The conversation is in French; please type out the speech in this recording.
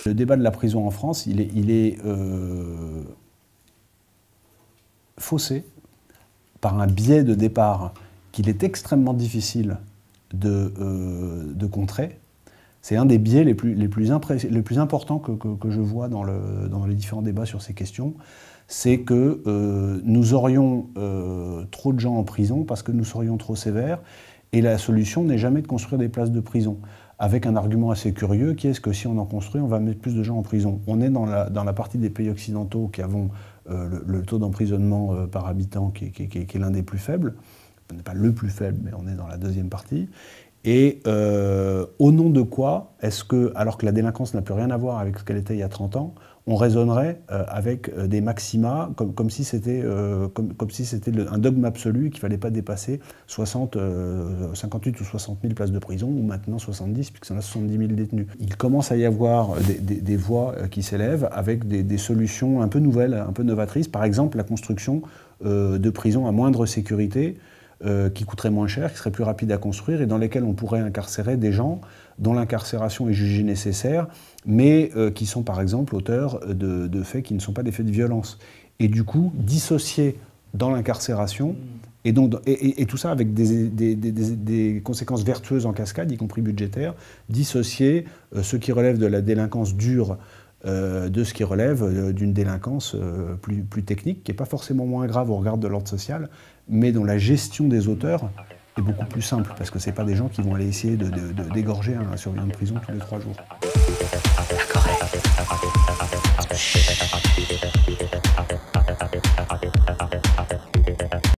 Le débat de la prison en France, il est faussé par un biais de départ qu'il est extrêmement difficile de contrer. C'est un des biais les plus importants que je vois dans les différents débats sur ces questions. C'est que nous aurions trop de gens en prison parce que nous serions trop sévères, et la solution n'est jamais de construire des places de prison. Avec un argument assez curieux, qui est-ce que si on en construit, on va mettre plus de gens en prison. On est dans la partie des pays occidentaux qui avons le taux d'emprisonnement par habitant qui est l'un des plus faibles. On n'est pas le plus faible, mais on est dans la deuxième partie. Et au nom de quoi est-ce que, alors que la délinquance n'a plus rien à voir avec ce qu'elle était il y a 30 ans, on raisonnerait avec des maxima comme si c'était un dogme absolu qu'il ne fallait pas dépasser 58 ou 60 000 places de prison, ou maintenant 70, puisqu'il y en a 70 000 détenus. Il commence à y avoir des voix qui s'élèvent avec des solutions un peu nouvelles, un peu novatrices. Par exemple, la construction de prisons à moindre sécurité, qui coûteraient moins cher, qui seraient plus rapides à construire et dans lesquels on pourrait incarcérer des gens dont l'incarcération est jugée nécessaire, mais qui sont par exemple auteurs de faits qui ne sont pas des faits de violence. Et du coup, dissocier dans l'incarcération, et tout ça avec des conséquences vertueuses en cascade, y compris budgétaires, dissocier ce qui relève de la délinquance dure de ce qui relève d'une délinquance plus technique, qui n'est pas forcément moins grave au regard de l'ordre social, mais dont la gestion des auteurs est beaucoup plus simple, parce que ce n'est pas des gens qui vont aller essayer d'égorger un surveillant de prison tous les 3 jours.